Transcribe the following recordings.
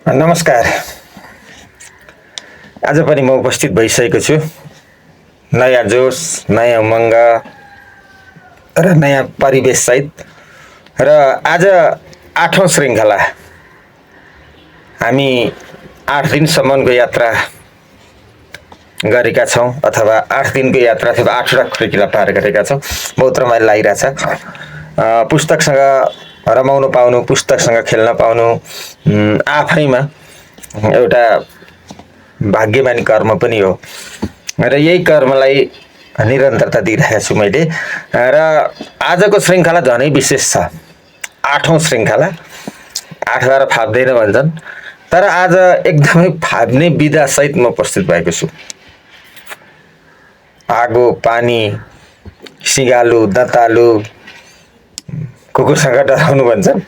नमस्कार। आज पनि म उपस्थित भइसकेको छु। नयाँ जोस, नयाँ उमङ्ग र नयाँ परिवेशसहित। र आज 8औं श्रृङ्खला हामी 8 दिनसम्मको यात्रा गरेका छौँ, अथवा 8 दिनको यात्रा अथवा 8वटा श्रृङ्खला पार गरेका छौँ। बहुत रमाइलो लागिरहेछ। पुस्तकसँग रमाउनु पाउनु, पुस्तकसँग खेल्न पाउनु आफैमा एउटा भाग्यमानी कर्म पनि हो। र यही कर्मलाई निरन्तरता दिइरहेको छु मैले। र आजको श्रृङ्खला झनै विशेष छ। 8औं श्रृङ्खला, 8 बार फाप्दैन भन्छन्, तर आज एकदमै फाप्ने विधासहित म उपस्थित भएको छु। आगो, पानी, सिँगालु, दँतालु, कुकुरसँग डराउनु भन्छन्,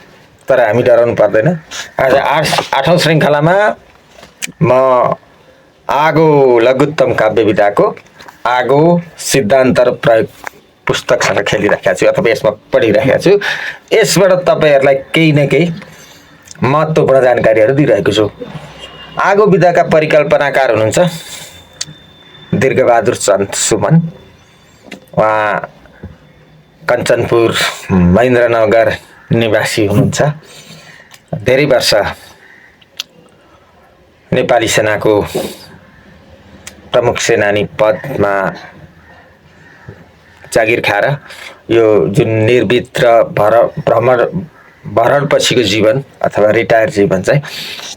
तर हामी डराउनु पर्दैन। आज 8औं श्रृङ्खलामा म आगो लघुत्तम काव्य विधाको आगो सिद्धान्त र प्रयोग पुस्तकसँग खेलिरहेको छु, अथवा यसमा पढिरहेको छु। यसबाट तपाईँहरूलाई केही न केही महत्त्वपूर्ण जानकारीहरू दिइरहेको छु। आगो विधाका परिकल्पनाकार हुनुहुन्छ दीर्घबहादुर चन्द सुमन। उहाँ कञ्चनपुर महेन्द्रनगर निवासी हुनुहुन्छ। धेरै वर्ष नेपाली सेनाको प्रमुख सेनानी पदमा जागिर खाएर यो जुन निर्वित र भरण पछिको जीवन अथवा रिटायर जीवन चाहिँ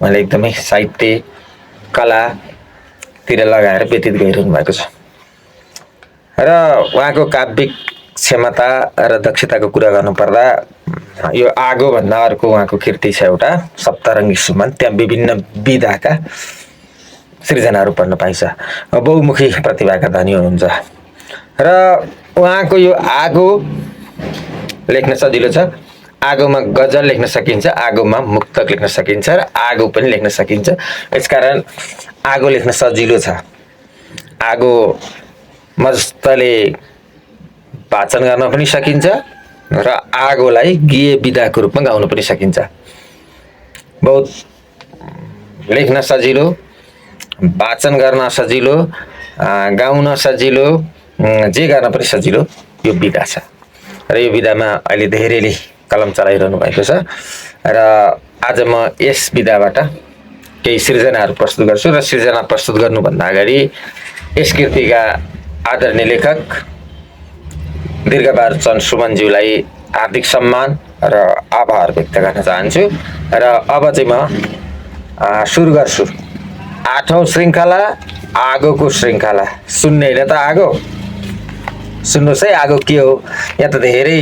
उहाँले एकदमै साहित्य कलातिर लगाएर व्यतीत गरिरहनु भएको छ। र उहाँको काव्यिक क्षमता र दक्षताको कुरा गर्नुपर्दा यो आगो भन्दा अर्को उहाँको कृति छ एउटा सप्तरङ्गी सुमन। त्यहाँ विभिन्न विधाका सृजनाहरू पढ्न पाइन्छ। बहुमुखी प्रतिभाका धनी हुनुहुन्छ। र उहाँको यो आगो लेख्न सजिलो छ। आगोमा गजल लेख्न सकिन्छ, आगोमा मुक्तक लेख्न सकिन्छ, र आगो पनि लेख्न सकिन्छ। यसकारण आगो लेख्न सजिलो छ। आगो मस्तले वाचन गर्न पनि सकिन्छ र आगोलाई गीय विधाको रूपमा गाउन पनि सकिन्छ। बहुत लेख्न सजिलो, वाचन गर्न सजिलो, गाउन सजिलो, जे गर्न पनि सजिलो यो विधा छ। र यो विधामा अहिले धेरैले कलम चलाइरहनु भएको छ। र आज म यस विधाबाट केही सृजनाहरू प्रस्तुत गर्छु। र सृजना प्रस्तुत गर्नुभन्दा अगाडि यस कृतिका आदरणीय लेखक दीर्घबहादुर चन्द सुमनज्यूलाई हार्दिक सम्मान र आभार व्यक्त गर्न चाहन्छु। र अब चाहिँ म सुरु गर्छु 8औं श्रृङ्खला, आगोको श्रृङ्खला। सुन्ने होइन त आगो? सुन्नुहोस् है आगो के हो। यहाँ त धेरै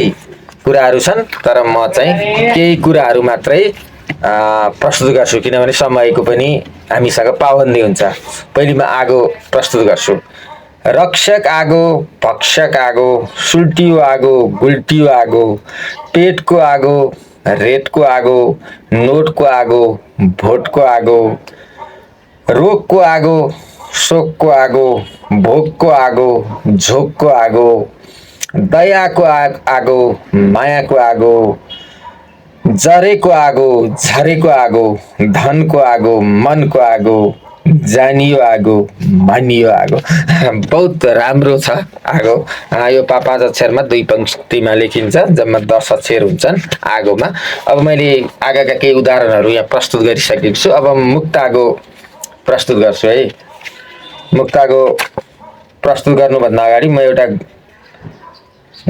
कुराहरू छन्, तर म चाहिँ केही कुराहरू मात्रै प्रस्तुत गर्छु, किनभने समयको पनि हामीसँग पाबन्दी हुन्छ। पहिले म आगो प्रस्तुत गर्छु। रक्षक आगो, भक्षक आगो, सुल्टियो आगो, गुल्टियो आगो, पेटको आगो, रेतको आगो, नोटको आगो, भोटको आगो, रोगको आगो, शोकको आगो, भोकको आगो, झोकको आगो, दयाको आगो, मायाको आगो, जरेको आगो, झरेको आगो, धनको आगो, मनको आगो, जानियो आगो, मानियो आगो। बहुत राम्रो छ आगो। यो 5 अक्षरमा 2 पंक्तिमा लेखिन्छ। जम्मा 10 अक्षर हुन्छन् आगोमा। अब मैले आगाका केही उदाहरणहरू यहाँ प्रस्तुत गरिसकेको छु। अब मुक्त आगो प्रस्तुत गर्छु है। मुक्त आगो प्रस्तुत गर्नुभन्दा अगाडि म एउटा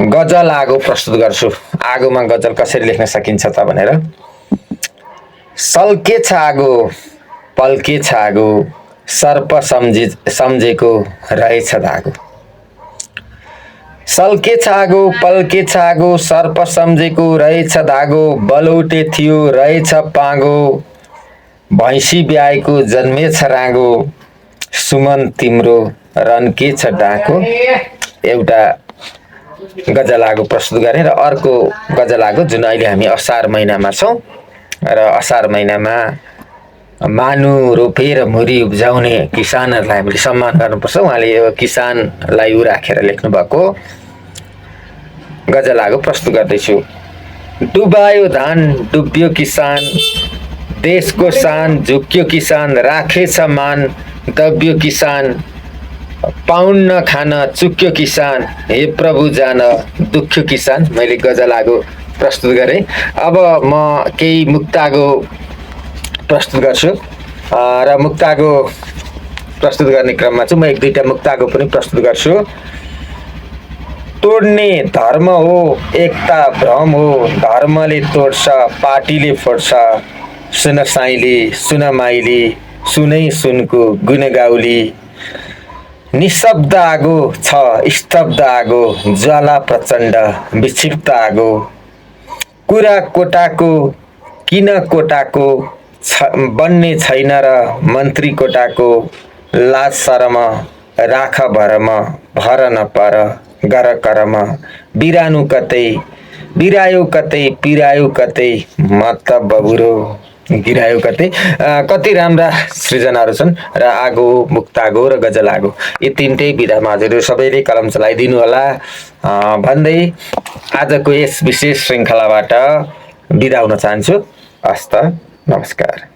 गजल आगो प्रस्तुत गर्छु। आगोमा गजल कसरी लेख्न सकिन्छ त भनेर। सल्के छ आगो, पल्के छ आगो, सर्प सम्झेको रहेछ धागो। सल्के छ आगो, पल्के छ आगो, सर्प सम्झेको रहेछ धागो, बलौटे थियो रहेछ पागो, भैँसी ब्याएको जन्मेछ रागो, सुमन तिम्रो रन्के छ डाको। एउटा गजल आगो प्रस्तुत गरेँ। र अर्को गजल आगो जुन अहिले हामी असार महिनामा छौँ, र असार महिनामा मानु रोपेर मुरी उब्जाउने किसानहरूलाई हामीले सम्मान गर्नुपर्छ। उहाँले यो किसानलाई उ राखेर लेख्नुभएको गजल आगो प्रस्तुत गर्दैछु। डुबायो धान, डुब्यो किसान, देशको शान झुक्यो किसान राखेछ मान दब्यो किसान पाउन्न खान चुक्यो किसान हे प्रभु जान दुख्यो किसान। मैले गजलागो प्रस्तुत गरेँ। अब म केही मुक्तागो प्रस्तुत गर्छु र मुक्तागो प्रस्तुत गर्ने क्रममा चाहिँ म एक दुईटा मुक्तागो पनि प्रस्तुत गर्छु। तोड्ने धर्म हो एकता भ्रम हो धर्मले तोड्छ पार्टीले फोड्छ सुन साइली सुन माइली सुनै सुनको गुनगाउली निशब्द आगो छ स्तब्ध आगो ज्वाला प्रचण्ड विक्षिप्त आगो कुरा कोटाको किन कोटाको बन्ने छैन र मन्त्री कोटाको लाज शरम राख भरम भर नपर गर करम बिरानु कतै बिरायो कतै पिरायो कतै मत बबुरो गिरायो कतै। कति राम्रा सृजनाहरू छन् र आगो मुक्तागो र गजलागो यी तिनटै विधामा हजुरहरू सबैले कलम चलाइदिनु होला भन्दै आजको यस विशेष श्रृङ्खलाबाट बिदा हुन चाहन्छु। हस्त नमस्कार।